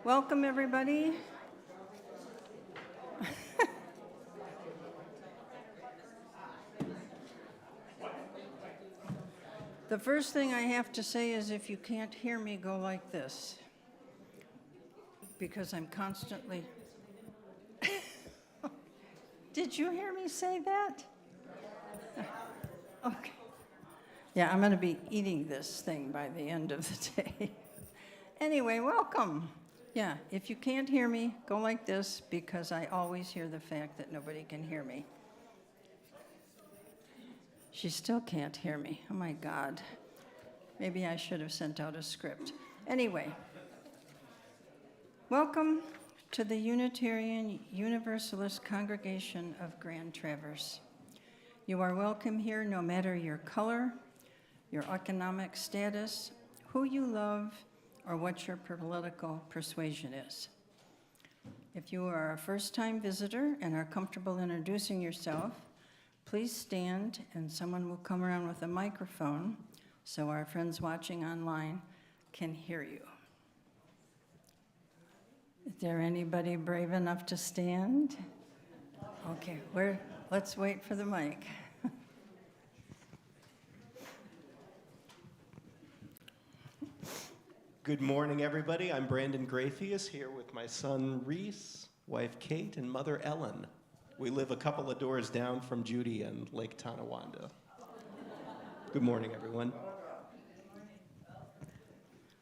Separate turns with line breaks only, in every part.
Welcome, everybody. The first thing I have to say is if you can't hear me, go like this, because I'm constantly... Did you hear me say that? Okay. Yeah, I'm going to be eating this thing by the end of the day. Anyway, welcome. Yeah, if you can't hear me, go like this, because I always hear the fact that nobody can hear me. She still can't hear me. Oh, my God. Maybe I should have sent out a script. Anyway, welcome to the Unitarian Universalist congregation of Grand Traverse. You are welcome here no matter your color, your economic status, who you love, or what your political persuasion is. If you are a first-time visitor and are comfortable introducing yourself, please stand and someone will come around with a microphone so our friends watching online can hear you. Is there anybody brave enough to stand? Okay, let's wait for the mic.
Good morning, everybody. I'm Brandon Graythius here with my son Reese, wife Kate, and mother Ellen. We live a couple of doors down from Judy and Lake Tonawanda. Good morning, everyone.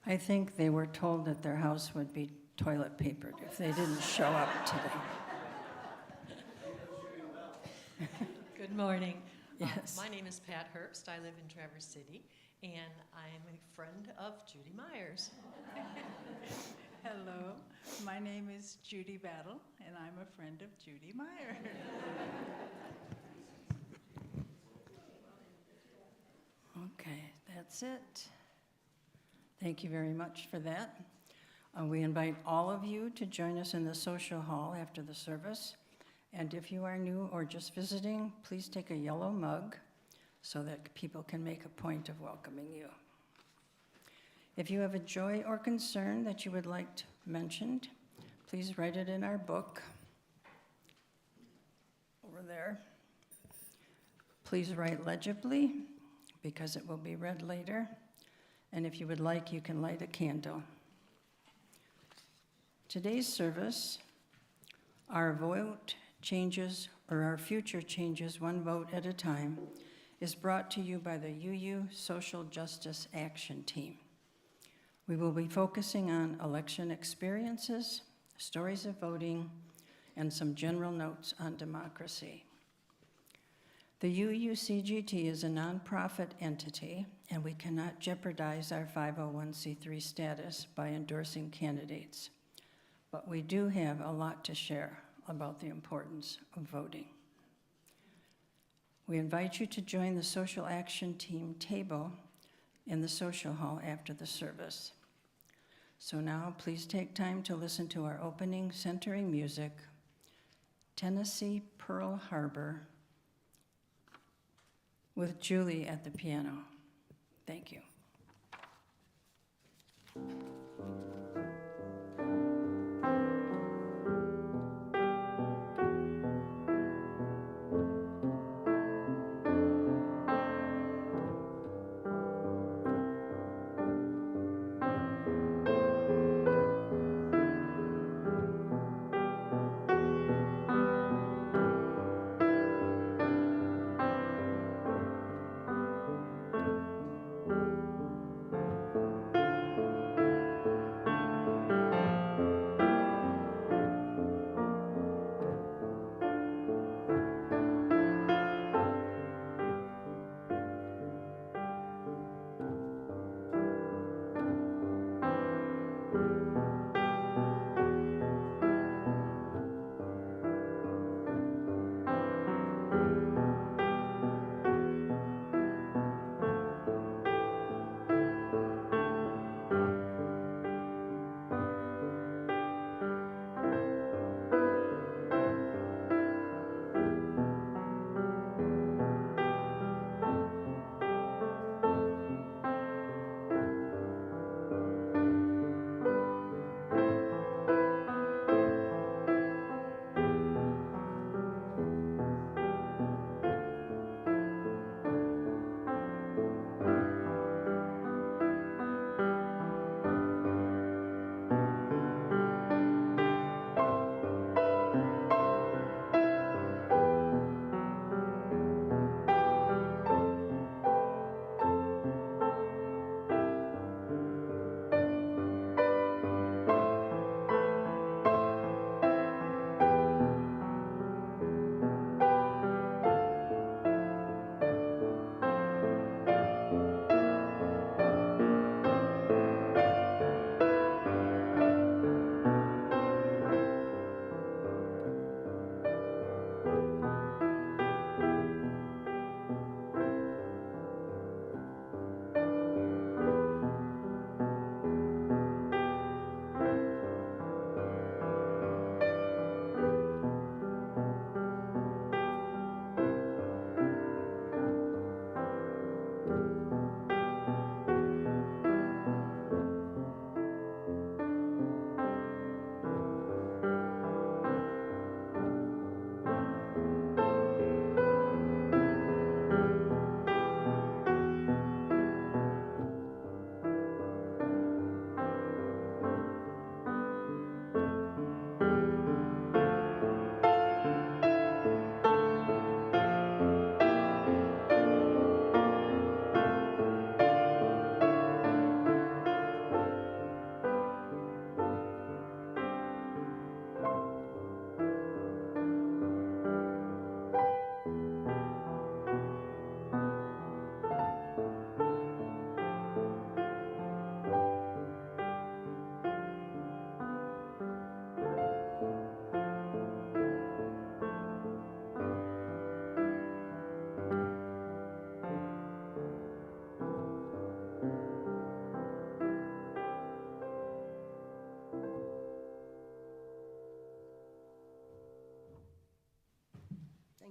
I think they were told that their house would be toilet papered if they didn't show up today.
Good morning.
Yes.
My name is Pat Herbst. I live in Traverse City, and I'm a friend of Judy Myers.
Hello, my name is Judy Battle, and I'm a friend of Judy Meyer.
Okay, that's it. Thank you very much for that. We invite all of you to join us in the social hall after the service. And if you are new or just visiting, please take a yellow mug so that people can make a point of welcoming you. If you have a joy or concern that you would like mentioned, please write it in our book over there. Please write legibly because it will be read later. And if you would like, you can light a candle. Today's service, our vote changes, or our future changes one vote at a time, is brought to you by the UU Social Justice Action Team. We will be focusing on election experiences, stories of voting, and some general notes on democracy. The UUCGT is a nonprofit entity, and we cannot jeopardize our 501c3 status by endorsing candidates. But we do have a lot to share about the importance of voting. We invite you to join the Social Action Team table in the social hall after the service. So now please take time to listen to our opening centering music, Tennessee Pearl Harbor, with Julie at the piano. Thank you.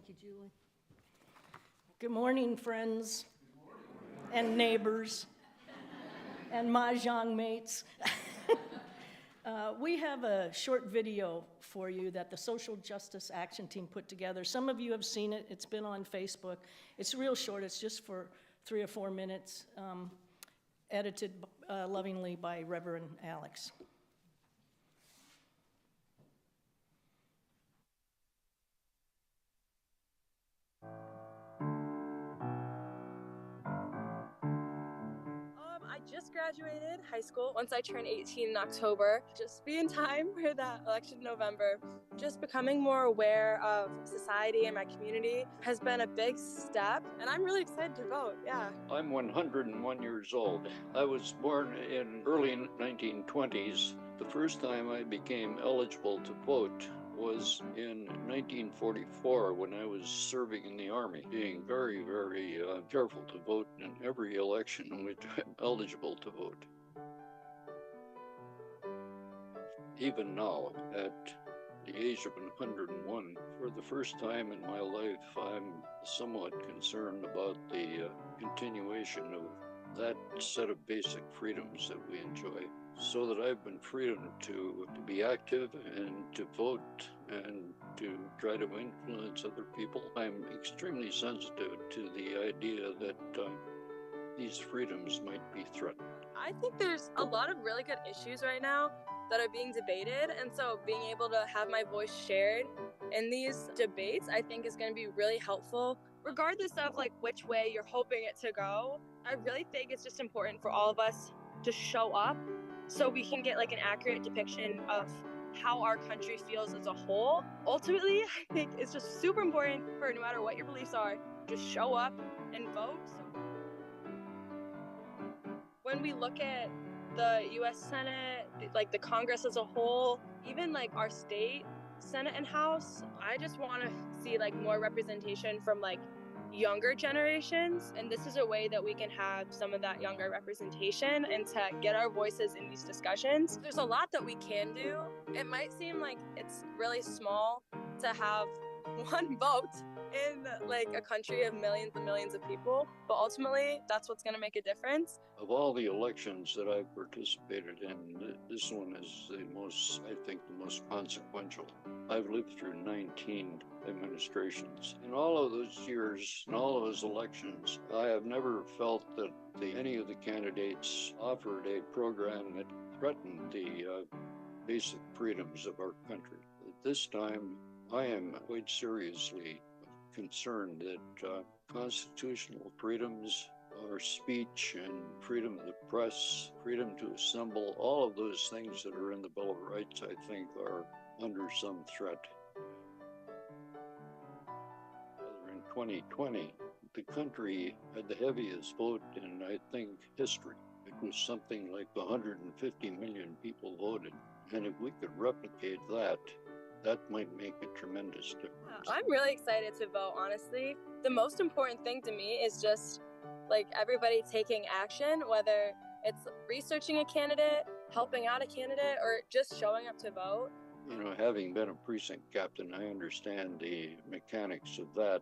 Thank you, Julie. Good morning, friends and neighbors and mahjong mates. We have a short video for you that the Social Justice Action Team put together. Some of you have seen it. It's been on Facebook. It's real short. It's just for 3 or 4 minutes, edited lovingly by Reverend Alex.
I just graduated high school. Once I turned 18 in October, just be in time for that election in November. Just becoming more aware of society and my community has been a big step, and I'm really excited to vote, yeah.
I'm 101 years old. I was born in early 1920s. The first time I became eligible to vote was in 1944 when I was serving in the Army, being very, very careful to vote in every election in which I'm eligible to vote. Even now, at the age of 101, for the first time in my life, I'm somewhat concerned about the continuation of that set of basic freedoms that we enjoy, so that I've been free to be active and to vote and to try to influence other people. I'm extremely sensitive to the idea that these freedoms might be threatened.
I think there's a lot of really good issues right now that are being debated, and so being able to have my voice shared in these debates, I think is going to be really helpful. Regardless of like which way you're hoping it to go, I really think it's just important for all of us to show up so we can get like an accurate depiction of how our country feels as a whole. Ultimately, I think it's just super important for no matter what your beliefs are, just show up and vote. When we look at the US Senate, like the Congress as a whole, even like our state Senate and House, I just want to see like more representation from like younger generations, and this is a way that we can have some of that younger representation and to get our voices in these discussions. There's a lot that we can do. It might seem like it's really small to have one vote in like a country of millions and millions of people, but ultimately that's what's going to make a difference.
Of all the elections that I've participated in, this one is the most, I think, the most consequential. I've lived through 19 administrations. In all of those years, in all of those elections, I have never felt that any of the candidates offered a program that threatened the basic freedoms of our country. At this time, I am quite seriously concerned that constitutional freedoms, our speech and freedom of the press, freedom to assemble, all of those things that are in the Bill of Rights, I think, are under some threat. In 2020, the country had the heaviest vote in, I think, history. It was something like 150 million people voted. And if we could replicate that, that might make a tremendous difference.
I'm really excited to vote, honestly. The most important thing to me is just like everybody taking action, whether it's researching a candidate, helping out a candidate, or just showing up to vote.
You know, having been a precinct captain, I understand the mechanics of that.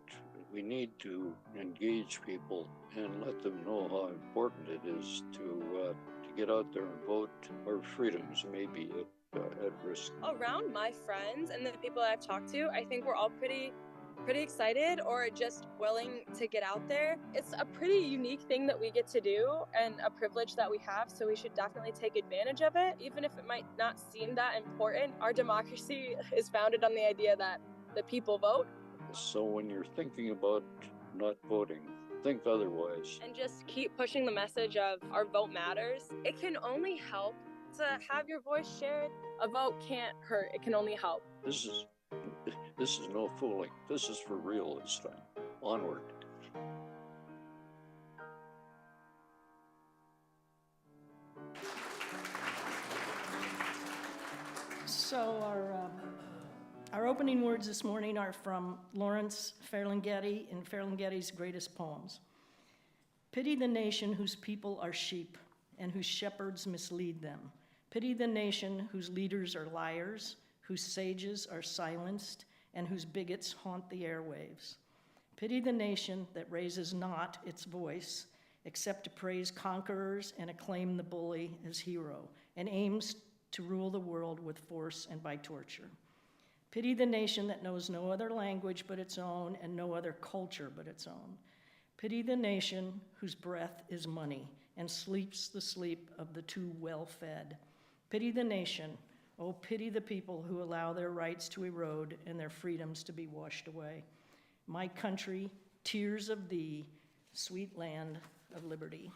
We need to engage people and let them know how important it is to get out there and vote. Our freedoms may be at risk.
Around my friends and the people I've talked to, I think we're all pretty excited or just willing to get out there. It's a pretty unique thing that we get to do and a privilege that we have, so we should definitely take advantage of it, even if it might not seem that important. Our democracy is founded on the idea that the people vote.
So when you're thinking about not voting, think otherwise.
And just keep pushing the message of our vote matters. It can only help to have your voice shared. A vote can't hurt, it can only help.
This is no fooling. This is for real this time. Onward.
So our opening words this morning are from Lawrence Ferlinghetti in Ferlinghetti's Greatest Poems. Pity the nation whose people are sheep and whose shepherds mislead them. Pity the nation whose leaders are liars, whose sages are silenced, and whose bigots haunt the airwaves. Pity the nation that raises not its voice, except to praise conquerors and acclaim the bully as hero, and aims to rule the world with force and by torture. Pity the nation that knows no other language but its own and no other culture but its own. Pity the nation whose breath is money and sleeps the sleep of the too well-fed. Pity the nation, oh, pity the people who allow their rights to erode and their freedoms to be washed away. My country, tears of thee, sweet land of liberty.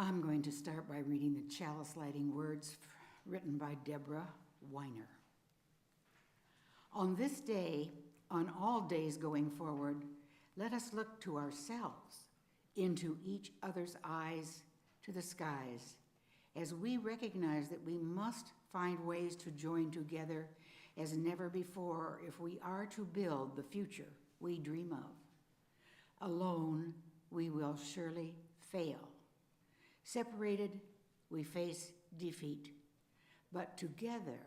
I'm going to start by reading the chalice lighting words written by Deborah Weiner. On this day, on all days going forward, let us look to ourselves, into each other's eyes, to the skies, as we recognize that we must find ways to join together as never before if we are to build the future we dream of. Alone, we will surely fail. Separated, we face defeat. But together,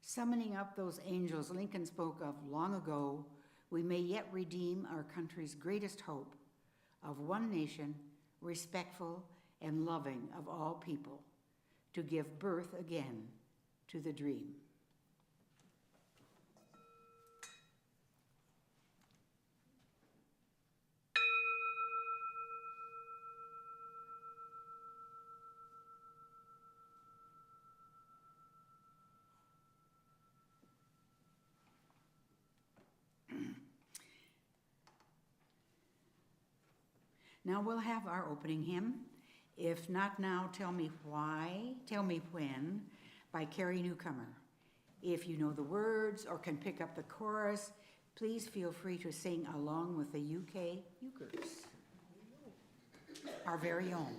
summoning up those angels Lincoln spoke of long ago, we may yet redeem our country's greatest hope of one nation, respectful and loving of all people, to give birth again to the dream. Now we'll have our opening hymn, If Not Now, Tell Me Why, Tell Me When, by Carrie Newcomer. If you know the words or can pick up the chorus, please feel free to sing along with the UK Euchers, our very own.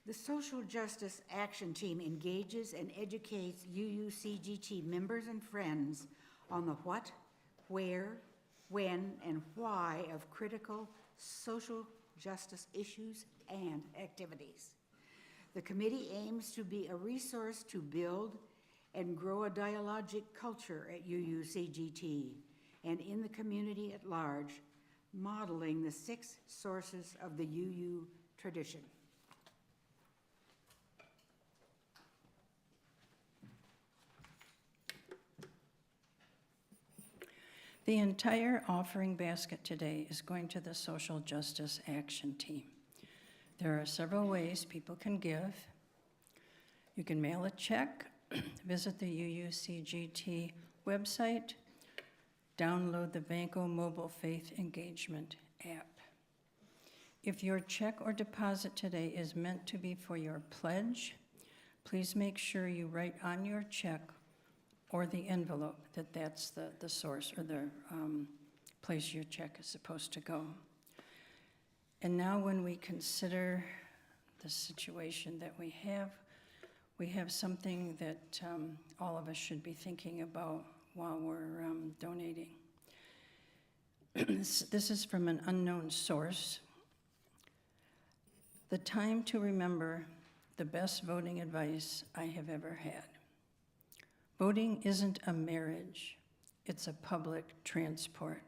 The Social Justice Action Team engages and educates UUCGT members and friends on the what, where, when, and why of critical social justice issues and activities. The committee aims to be a resource to build and grow a dialogic culture at UUCGT and in the community at large, modeling the 6 sources of the UU tradition.
The entire offering basket today is going to the Social Justice Action Team. There are several ways people can give. You can mail a check, visit the UUCGT website, download the Banco Mobile Faith Engagement app. If your check or deposit today is meant to be for your pledge, please make sure you write on your check or the envelope that that's the source or the place your check is supposed to go. And now when we consider the situation that we have something that all of us should be thinking about while we're donating. This is from an unknown source. The time to remember the best voting advice I have ever had. Voting isn't a marriage, it's a public transport.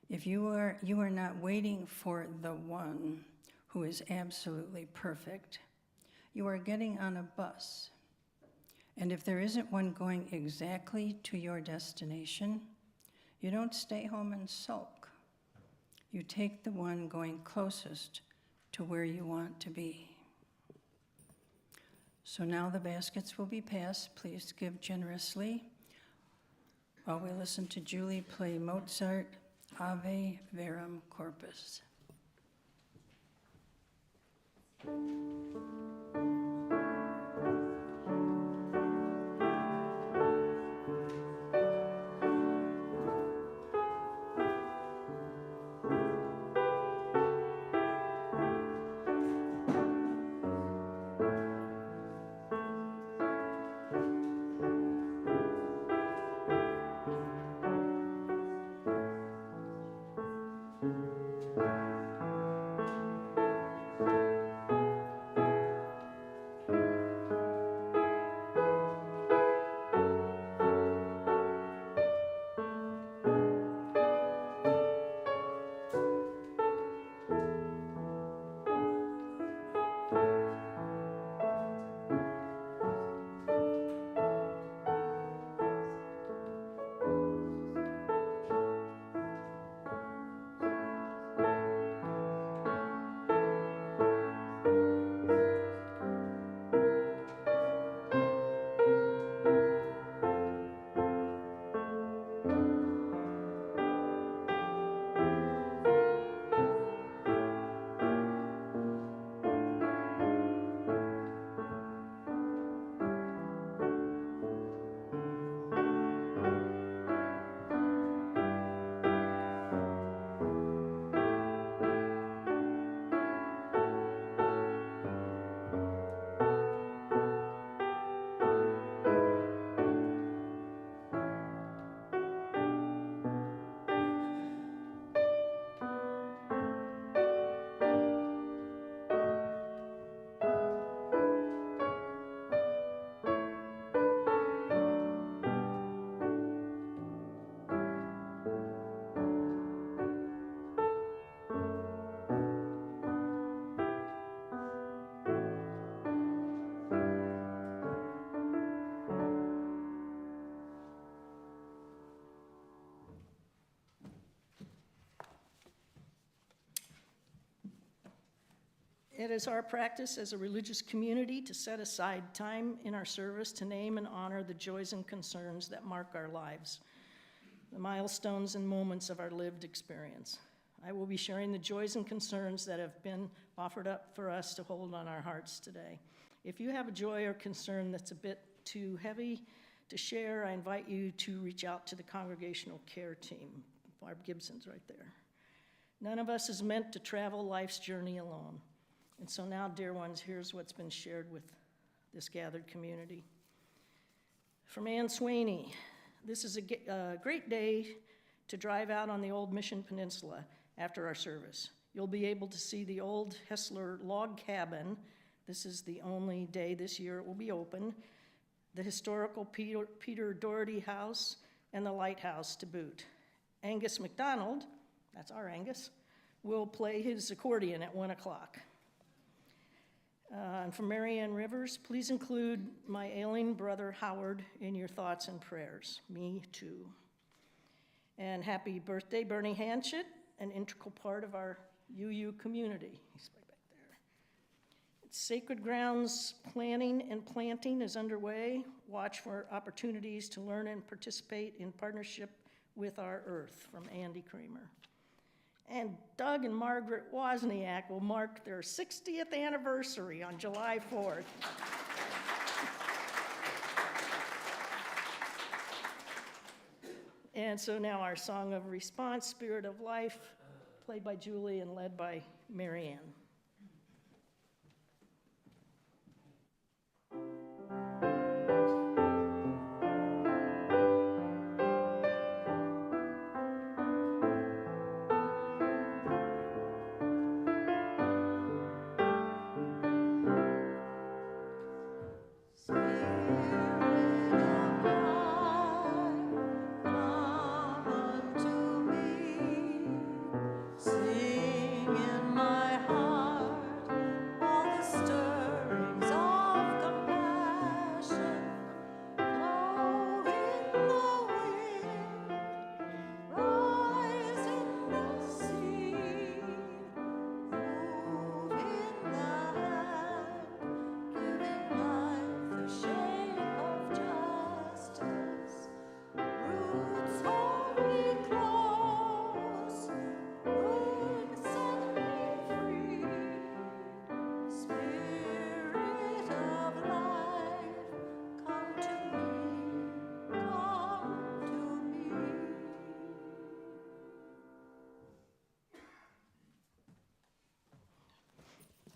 If you are not waiting for the one who is absolutely perfect, you are getting on a bus. And if there isn't one going exactly to your destination, you don't stay home and sulk. You take the one going closest to where you want to be. So now the baskets will be passed. Please give generously while we listen to Julie play Mozart, Ave Verum Corpus.
It is our practice as a religious community to set aside time in our service to name and honor the joys and concerns that mark our lives, the milestones and moments of our lived experience. I will be sharing the joys and concerns that have been offered up for us to hold on our hearts today. If you have a joy or concern that's a bit too heavy to share, I invite you to reach out to the Congregational Care Team. Barb Gibson's right there. None of us is meant to travel life's journey alone. And so now, dear ones, here's what's been shared with this gathered community. From Ann Sweeney, this is a great day to drive out on the old Mission Peninsula after our service. You'll be able to see the old Hessler log cabin. This is the only day this year it will be open. The historical Peter Doherty House and the lighthouse to boot. Angus McDonald, that's our Angus, will play his accordion at 1 o'clock. And from Marianne Rivers, please include my ailing brother Howard in your thoughts and prayers. Me too. And happy birthday, Bernie Hanchett, an integral part of our UU community. He's right back there. Sacred Grounds planning and planting is underway. Watch for opportunities to learn and participate in partnership with our earth, from Andy Kramer. And Doug and Margaret Wozniak will mark their 60th anniversary on July 4th. And so now our song of response, Spirit of Life, played by Julie and led by Marianne.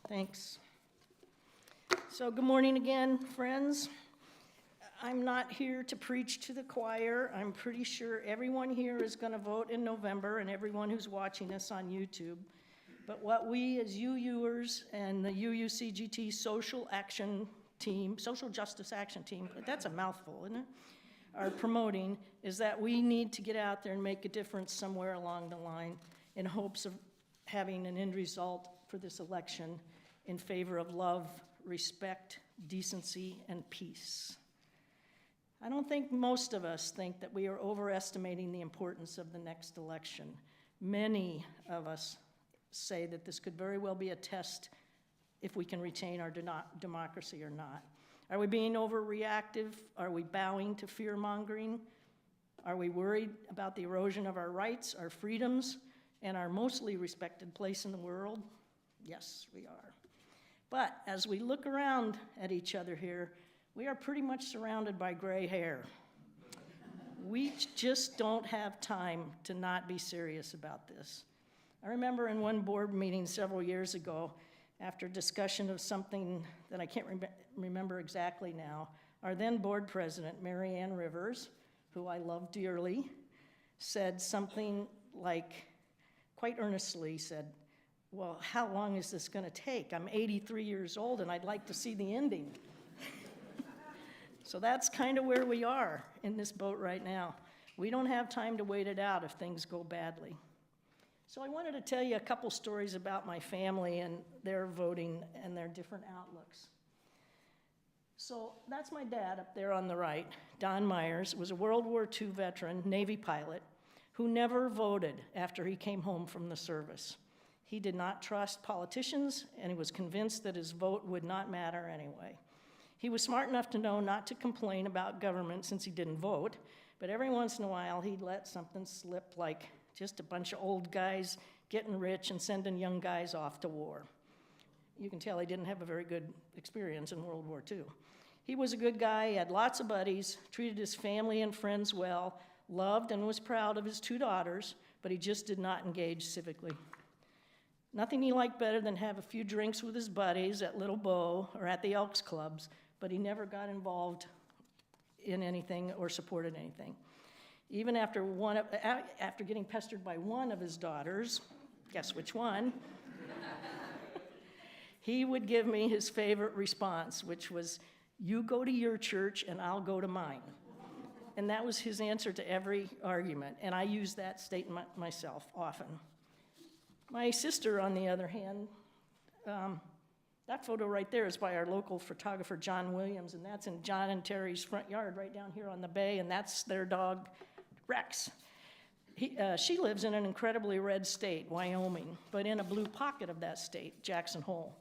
Thanks. So good morning again, friends. I'm not here to preach to the choir. I'm pretty sure everyone here is going to vote in November, and everyone who's watching us on YouTube. But what we as UUers and the UUCGT Social Action Team, Social Justice Action Team, that's a mouthful, isn't it, are promoting is that we need to get out there and make a difference somewhere along the line in hopes of having an end result for this election in favor of love, respect, decency, and peace. I don't think most of us think that we are overestimating the importance of the next election. Many of us say that this could very well be a test if we can retain our democracy or not. Are we being overreactive? Are we bowing to fear-mongering? Are we worried about the erosion of our rights, our freedoms, and our mostly respected place in the world? Yes, we are. But as we look around at each other here, we are pretty much surrounded by gray hair. We just don't have time to not be serious about this. I remember in one board meeting several years ago, after discussion of something that I can't remember exactly now, our then board president, Marianne Rivers, who I love dearly, said something like, quite earnestly said, well, how long is this going to take? I'm 83 years old and I'd like to see the ending. So that's kind of where we are in this boat right now. We don't have time to wait it out if things go badly. So I wanted to tell you a couple stories about my family and their voting and their different outlooks. So that's my dad up there on the right. Don Myers was a World War II veteran, Navy pilot, who never voted after he came home from the service. He did not trust politicians, and he was convinced that his vote would not matter anyway. He was smart enough to know not to complain about government since he didn't vote, but every once in a while he'd let something slip, like just a bunch of old guys getting rich and sending young guys off to war. You can tell he didn't have a very good experience in World War II. He was a good guy, he had lots of buddies, treated his family and friends well, loved and was proud of his 2 daughters, but he just did not engage civically. Nothing he liked better than have a few drinks with his buddies at Little Bo or at the Elks Clubs, but he never got involved in anything or supported anything. Even after getting pestered by one of his daughters, guess which one, he would give me his favorite response, which was, "You go to your church and I'll go to mine." And that was his answer to every argument, and I use that statement myself often. My sister, on the other hand, that photo right there is by our local photographer, John Williams, and that's in John and Terry's front yard right down here on the bay, and that's their dog, Rex. She lives in an incredibly red state, Wyoming, but in a blue pocket of that state, Jackson Hole.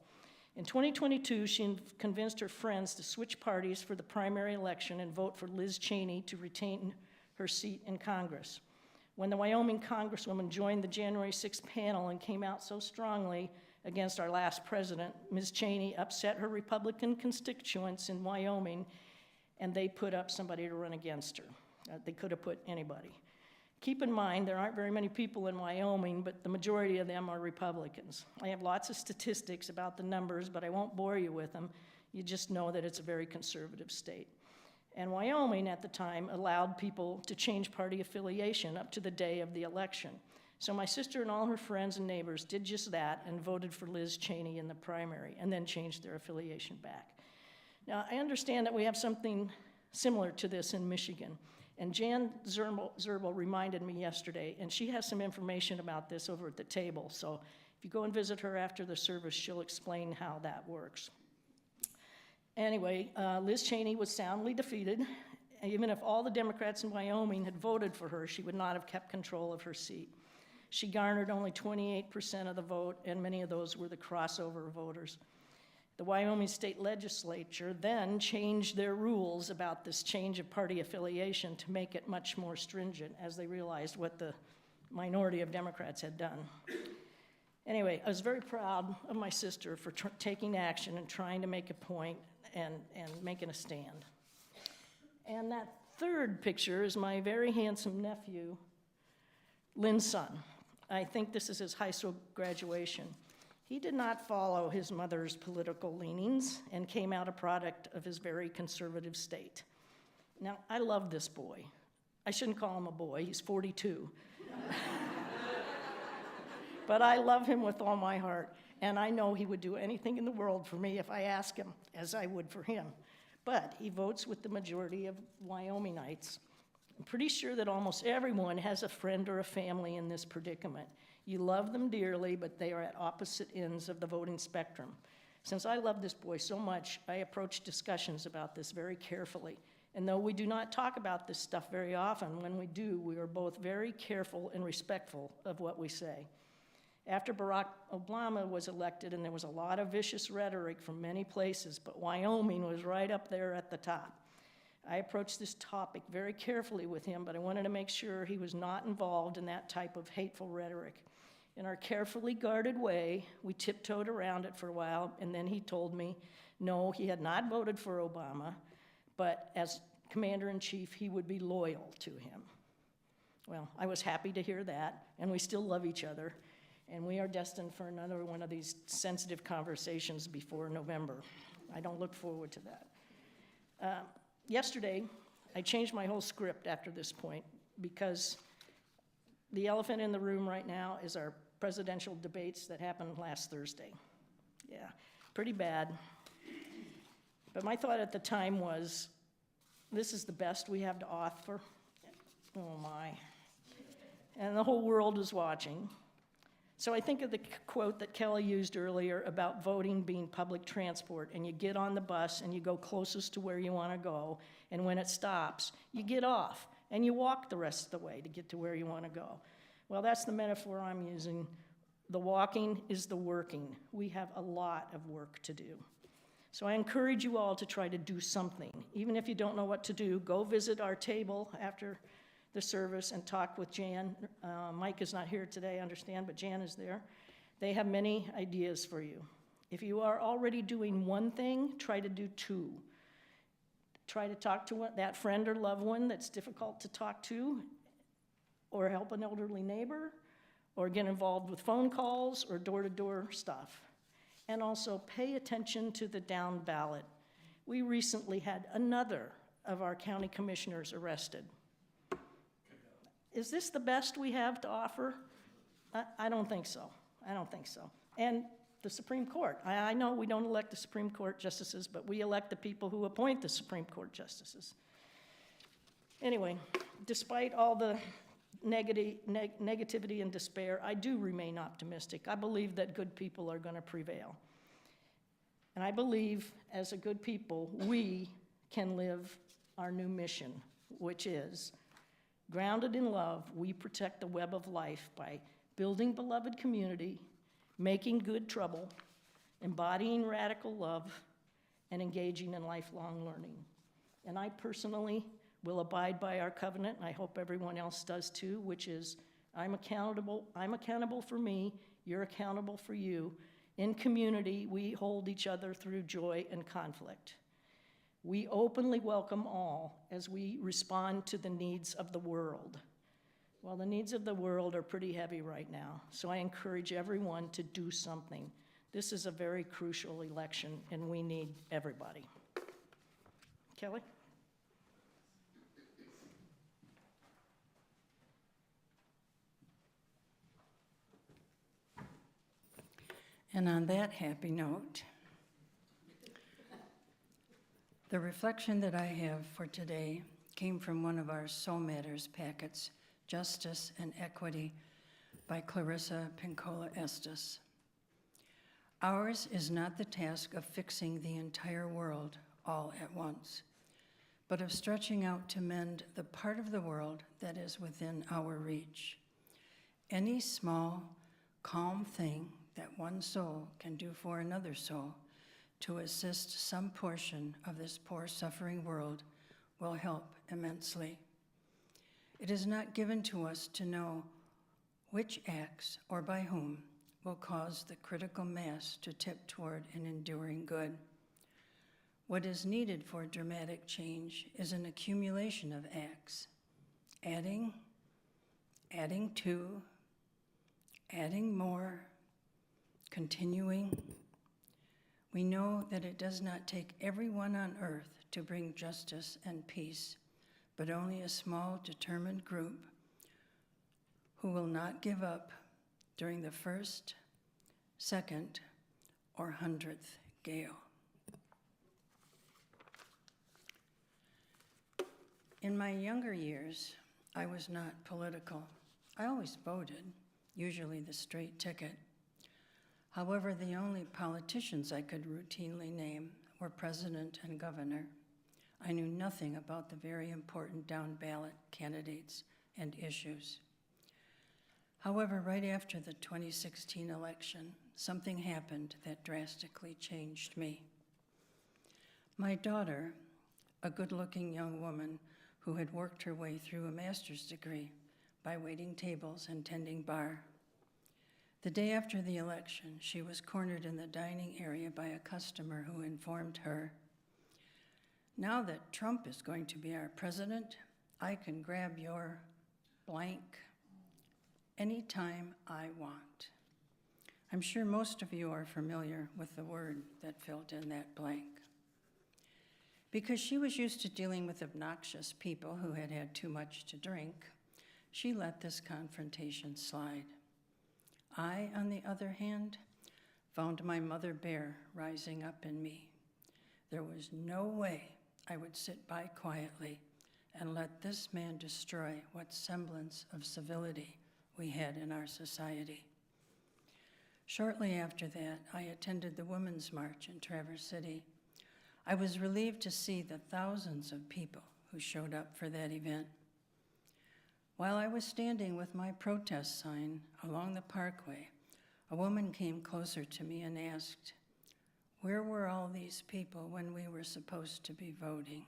In 2022, she convinced her friends to switch parties for the primary election and vote for Liz Cheney to retain her seat in Congress. When the Wyoming Congresswoman joined the January 6th panel and came out so strongly against our last president, Ms. Cheney upset her Republican constituents in Wyoming, and they put up somebody to run against her. They could have put anybody. Keep in mind, there aren't very many people in Wyoming, but the majority of them are Republicans. I have lots of statistics about the numbers, but I won't bore you with them. You just know that it's a very conservative state. And Wyoming at the time allowed people to change party affiliation up to the day of the election. So my sister and all her friends and neighbors did just that and voted for Liz Cheney in the primary and then changed their affiliation back. Now, I understand that we have something similar to this in Michigan. And Jan Zerbel reminded me yesterday, and she has some information about this over at the table. So if you go and visit her after the service, she'll explain how that works. Anyway, Liz Cheney was soundly defeated. Even if all the Democrats in Wyoming had voted for her, she would not have kept control of her seat. She garnered only 28% of the vote, and many of those were the crossover voters. The Wyoming State Legislature then changed their rules about this change of party affiliation to make it much more stringent as they realized what the minority of Democrats had done. Anyway, I was very proud of my sister for taking action and trying to make a point and making a stand. And that third picture is my very handsome nephew, Lynn's son. I think this is his high school graduation. He did not follow his mother's political leanings and came out a product of his very conservative state. Now, I love this boy. I shouldn't call him a boy, he's 42. But I love him with all my heart, and I know he would do anything in the world for me if I ask him, as I would for him. But he votes with the majority of Wyomingites. I'm pretty sure that almost everyone has a friend or a family in this predicament. You love them dearly, but they are at opposite ends of the voting spectrum. Since I love this boy so much, I approach discussions about this very carefully. And though we do not talk about this stuff very often, when we do, we are both very careful and respectful of what we say. After Barack Obama was elected, and there was a lot of vicious rhetoric from many places, but Wyoming was right up there at the top. I approached this topic very carefully with him, but I wanted to make sure he was not involved in that type of hateful rhetoric. In our carefully guarded way, we tiptoed around it for a while, and then he told me, no, he had not voted for Obama, but as commander-in-chief, he would be loyal to him. Well, I was happy to hear that, and we still love each other, and we are destined for another one of these sensitive conversations before November. I don't look forward to that. Yesterday, I changed my whole script after this point because the elephant in the room right now is our presidential debates that happened last Thursday. Yeah, pretty bad. But my thought at the time was, this is the best we have to offer. Oh my. And the whole world is watching. So I think of the quote that Kelly used earlier about voting being public transport, and you get on the bus and you go closest to where you want to go, and when it stops, you get off and you walk the rest of the way to get to where you want to go. Well, that's the metaphor I'm using. The walking is the working. We have a lot of work to do. So I encourage you all to try to do something. Even if you don't know what to do, go visit our table after the service and talk with Jan. Mike is not here today, I understand, but Jan is there. They have many ideas for you. If you are already doing one thing, try to do two. Try to talk to that friend or loved one that's difficult to talk to, or help an elderly neighbor, or get involved with phone calls or door-to-door stuff. And also pay attention to the down ballot. We recently had another of our county commissioners arrested. Is this the best we have to offer? I don't think so. I don't think so. And the Supreme Court. I know we don't elect the Supreme Court justices, but we elect the people who appoint the Supreme Court justices. Anyway, despite all the negativity and despair, I do remain optimistic. I believe that good people are going to prevail. And I believe, as a good people, we can live our new mission, which is, grounded in love, we protect the web of life by building beloved community, making good trouble, embodying radical love, and engaging in lifelong learning. And I personally will abide by our covenant, and I hope everyone else does too, which is I'm accountable for me, you're accountable for you. In community, we hold each other through joy and conflict. We openly welcome all as we respond to the needs of the world. Well, the needs of the world are pretty heavy right now, so I encourage everyone to do something. This is a very crucial election, and we need everybody. Kelly?
And on that happy note, the reflection that I have for today came from one of our Soul Matters packets, Justice and Equity, by Clarissa Pinkola Estes. Ours is not the task of fixing the entire world all at once, but of stretching out to mend the part of the world that is within our reach. Any small, calm thing that one soul can do for another soul to assist some portion of this poor, suffering world will help immensely. It is not given to us to know which acts or by whom will cause the critical mass to tip toward an enduring good. What is needed for dramatic change is an accumulation of acts, adding to, adding more, continuing. We know that it does not take everyone on earth to bring justice and peace, but only a small, determined group who will not give up during the first, second, or 100th gale. In my younger years, I was not political. I always voted, usually the straight ticket. However, the only politicians I could routinely name were president and governor. I knew nothing about the very important down-ballot candidates and issues. However, right after the 2016 election, something happened that drastically changed me. My daughter, a good-looking young woman who had worked her way through a master's degree by waiting tables and tending bar. The day after the election, she was cornered in the dining area by a customer who informed her, "Now that Trump is going to be our president, I can grab your blank anytime I want." I'm sure most of you are familiar with the word that filled in that blank. Because she was used to dealing with obnoxious people who had had too much to drink, she let this confrontation slide. I, on the other hand, found my mother bear rising up in me. There was no way I would sit by quietly and let this man destroy what semblance of civility we had in our society. Shortly after that, I attended the Women's March in Traverse City. I was relieved to see the thousands of people who showed up for that event. While I was standing with my protest sign along the parkway, a woman came closer to me and asked, "Where were all these people when we were supposed to be voting?"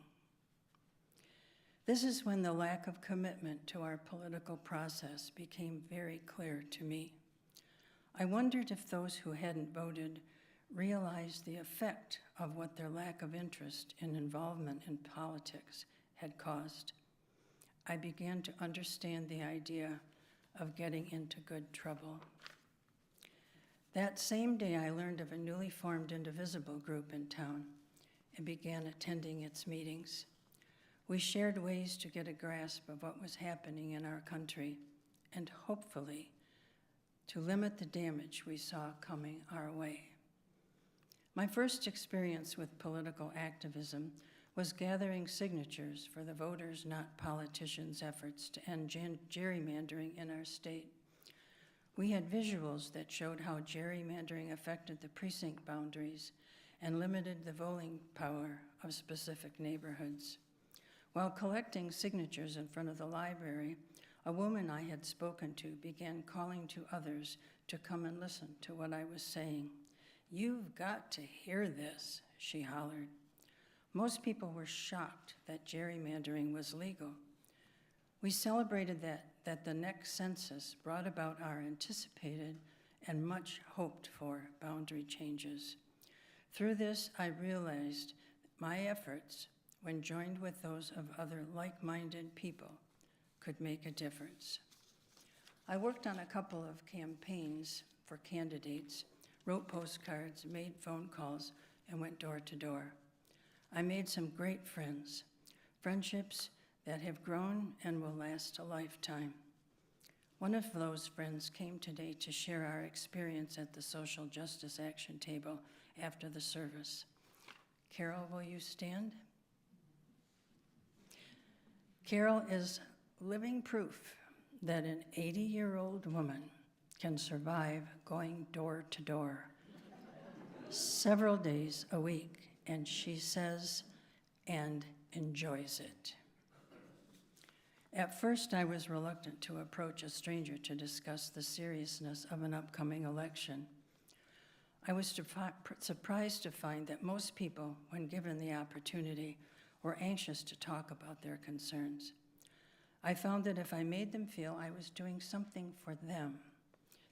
This is when the lack of commitment to our political process became very clear to me. I wondered if those who hadn't voted realized the effect of what their lack of interest and involvement in politics had caused. I began to understand the idea of getting into good trouble. That same day, I learned of a newly formed Indivisible group in town and began attending its meetings. We shared ways to get a grasp of what was happening in our country and hopefully to limit the damage we saw coming our way. My first experience with political activism was gathering signatures for the voters, not politicians' efforts to end gerrymandering in our state. We had visuals that showed how gerrymandering affected the precinct boundaries and limited the voting power of specific neighborhoods. While collecting signatures in front of the library, a woman I had spoken to began calling to others to come and listen to what I was saying. "You've got to hear this," she hollered. Most people were shocked that gerrymandering was legal. We celebrated that the next census brought about our anticipated and much hoped for boundary changes. Through this, I realized my efforts, when joined with those of other like-minded people, could make a difference. I worked on a couple of campaigns for candidates, wrote postcards, made phone calls, and went door to door. I made some great friends, friendships that have grown and will last a lifetime. One of those friends came today to share our experience at the Social Justice Action Table after the service. Carol, will you stand? Carol is living proof that an 80-year-old woman can survive going door to door several days a week, and she says, and enjoys it. At first, I was reluctant to approach a stranger to discuss the seriousness of an upcoming election. I was surprised to find that most people, when given the opportunity, were anxious to talk about their concerns. I found that if I made them feel I was doing something for them,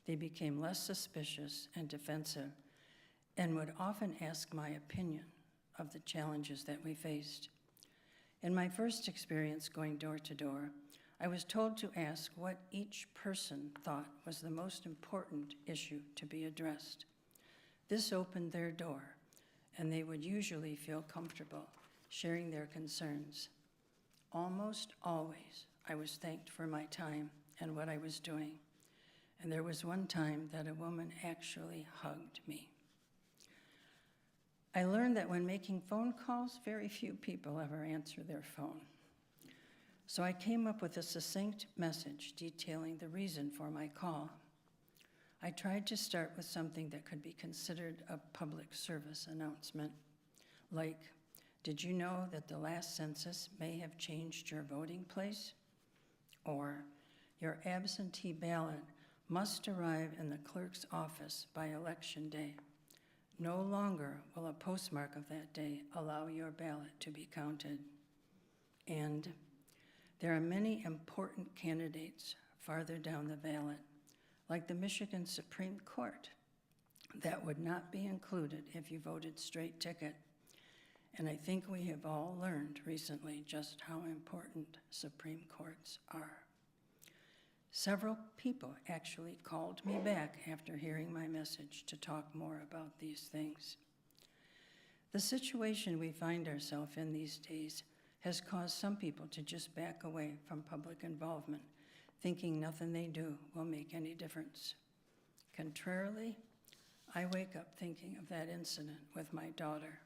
they became less suspicious and defensive and would often ask my opinion of the challenges that we faced. In my first experience going door to door, I was told to ask what each person thought was the most important issue to be addressed. This opened their door, and they would usually feel comfortable sharing their concerns. Almost always, I was thanked for my time and what I was doing, and there was one time that a woman actually hugged me. I learned that when making phone calls, very few people ever answer their phone. So I came up with a succinct message detailing the reason for my call. I tried to start with something that could be considered a public service announcement, like, did you know that the last census may have changed your voting place? Or, your absentee ballot must arrive in the clerk's office by election day. No longer will a postmark of that day allow your ballot to be counted. And there are many important candidates farther down the ballot, like the Michigan Supreme Court, that would not be included if you voted straight ticket. And I think we have all learned recently just how important Supreme Courts are. Several people actually called me back after hearing my message to talk more about these things. The situation we find ourselves in these days has caused some people to just back away from public involvement, thinking nothing they do will make any difference. Contrarily, I wake up thinking of that incident with my daughter.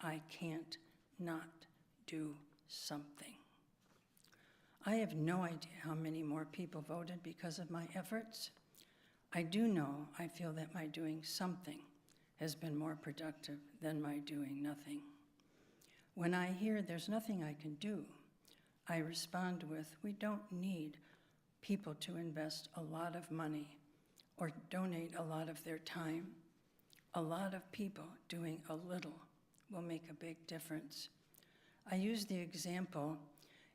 I can't not do something. I have no idea how many more people voted because of my efforts. I do know I feel that my doing something has been more productive than my doing nothing. When I hear there's nothing I can do, I respond with, we don't need people to invest a lot of money or donate a lot of their time. A lot of people doing a little will make a big difference. I use the example,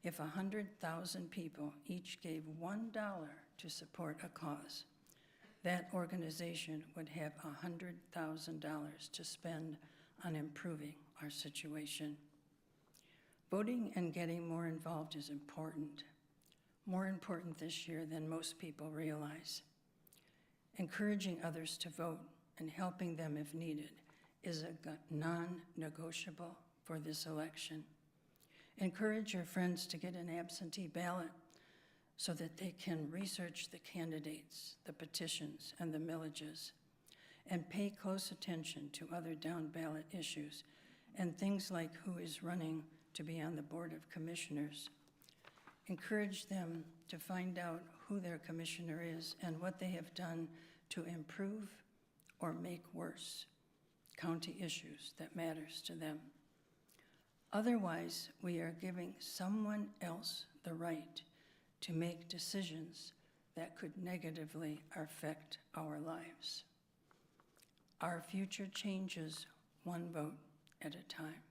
if 100,000 people each gave $1 to support a cause, that organization would have $100,000 to spend on improving our situation. Voting and getting more involved is important. more important this year than most people realize. Encouraging others to vote and helping them if needed is a non-negotiable for this election. Encourage your friends to get an absentee ballot so that they can research the candidates, the petitions, and the millages, and pay close attention to other down-ballot issues and things like who is running to be on the Board of Commissioners. Encourage them to find out who their commissioner is and what they have done to improve or make worse county issues that matters to them. Otherwise, we are giving someone else the right to make decisions that could negatively affect our lives. Our future changes one vote at a time.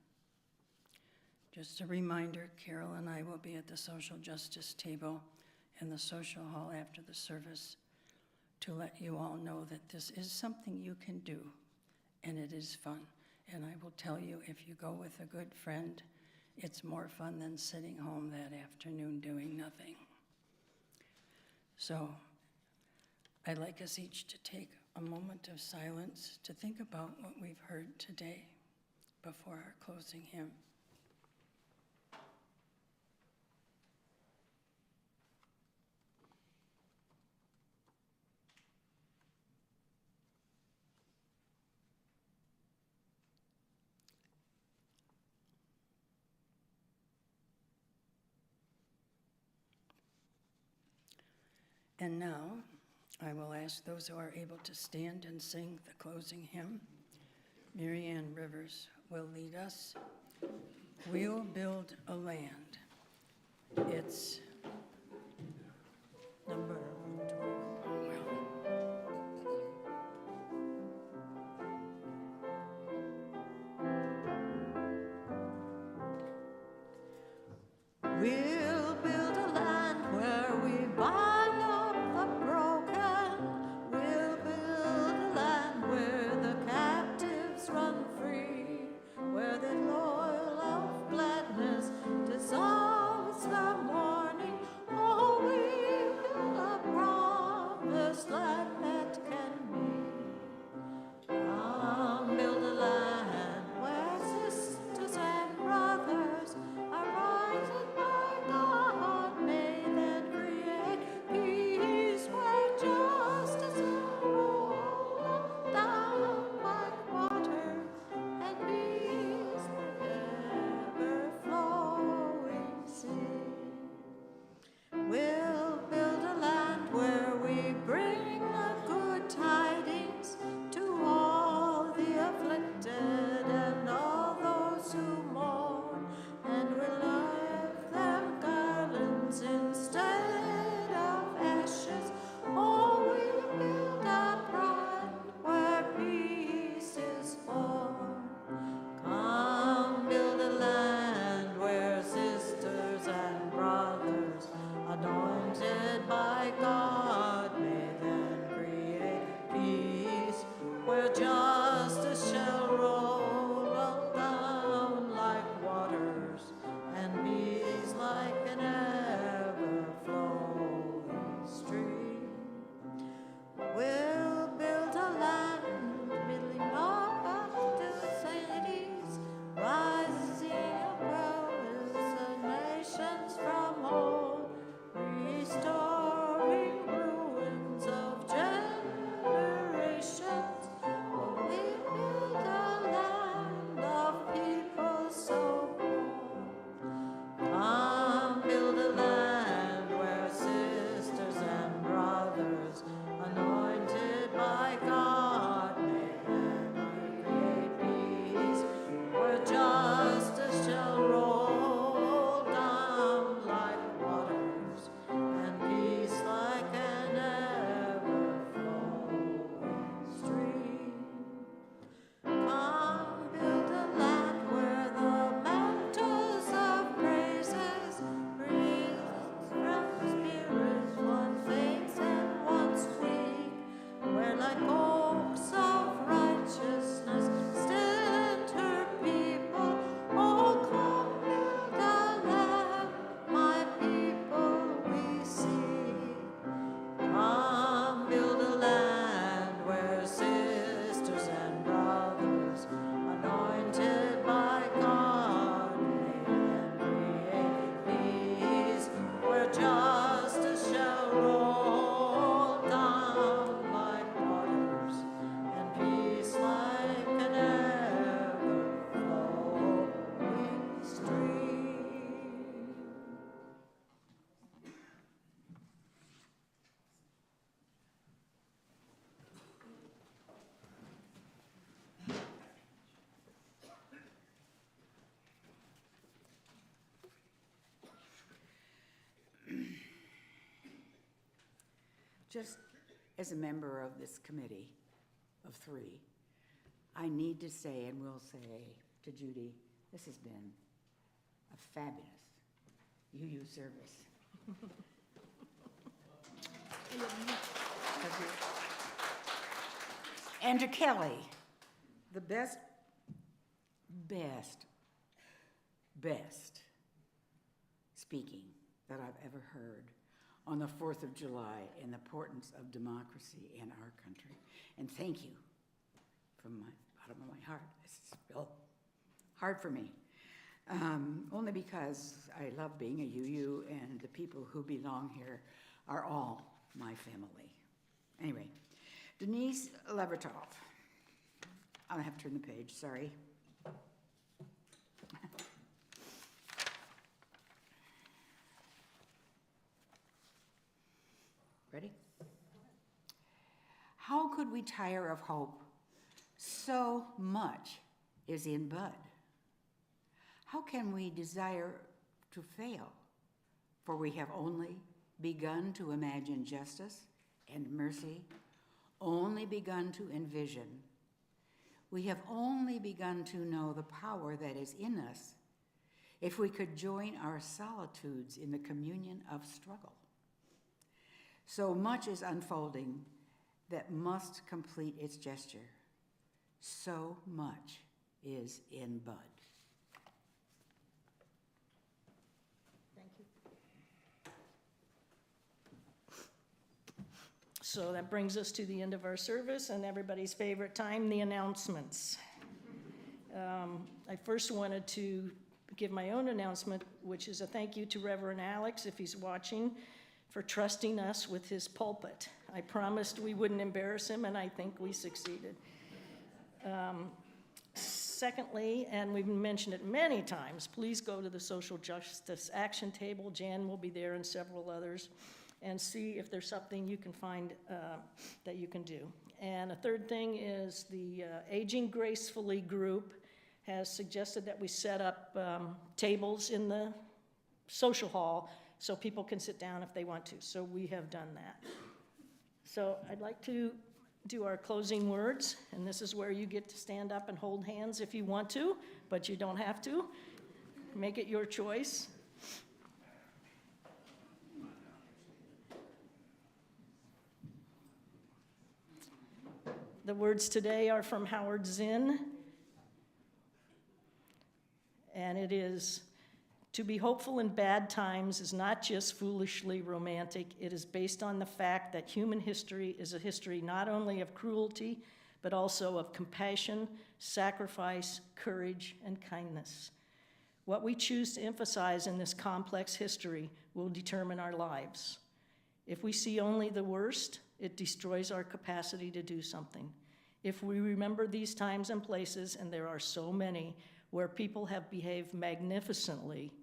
Just a reminder, Carol and I will be at the social justice table in the social hall after the service to let you all know that this is something you can do, and it is fun. And I will tell you, if you go with a good friend, it's more fun than sitting home that afternoon doing nothing. So I'd like us each to take a moment of silence to think about what we've heard today before our closing hymn. And now, I will ask those who are able to stand and sing the closing hymn. Mary Ann Rivers will lead us. We'll build a land. It's number 12.
We'll build a land where we bind up the broken. We'll build a land where the captives run free, where the oil of gladness dissolves the mourning. Oh, we build a promised land that can be. Build a land where sisters and brothers are rising by God.
just as a member of this committee of three, I need to say and will say to Judy, this has been a fabulous UU service. And to Kelly, the best speaking that I've ever heard on the 4th of July and the importance of democracy in our country. And thank you from my bottom of my heart. This is real hard for me. Only because I love being a UU and the people who belong here are all my family. Anyway, Denise Levertov. I'll have to turn the page, sorry. Ready? How could we tire of hope? So much is in bud. How can we desire to fail? For we have only begun to imagine justice and mercy, only begun to envision. We have only begun to know the power that is in us if we could join our solitudes in the communion of struggle. So much is unfolding that must complete its gesture. So much is in bud.
Thank you. So that brings us to the end of our service and everybody's favorite time, the announcements. I first wanted to give my own announcement, which is a thank you to Reverend Alex, if he's watching, for trusting us with his pulpit. I promised we wouldn't embarrass him, and I think we succeeded. Secondly, and we've mentioned it many times, please go to the Social Justice Action Table. Jan will be there and several others, and see if there's something you can find that you can do. And a third thing is the Aging Gracefully group has suggested that we set up tables in the social hall so people can sit down if they want to. So we have done that. So I'd like to do our closing words, and this is where you get to stand up and hold hands if you want to, but you don't have to. Make it your choice. The words today are from Howard Zinn, and it is, "To be hopeful in bad times is not just foolishly romantic. It is based on the fact that human history is a history not only of cruelty, but also of compassion, sacrifice, courage, and kindness. What we choose to emphasize in this complex history will determine our lives. If we see only the worst, it destroys our capacity to do something. If we remember these times and places, and there are so many, where people have behaved magnificently,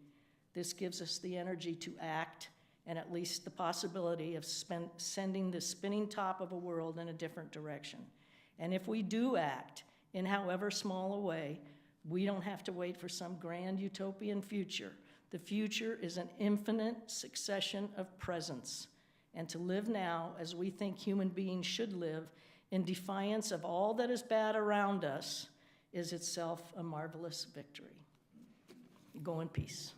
this gives us the energy to act and at least the possibility of sending the spinning top of a world in a different direction. And if we do act, in however small a way, we don't have to wait for some grand utopian future. The future is an infinite succession of presents. And to live now as we think human beings should live, in defiance of all that is bad around us, is itself a marvelous victory." Go in peace.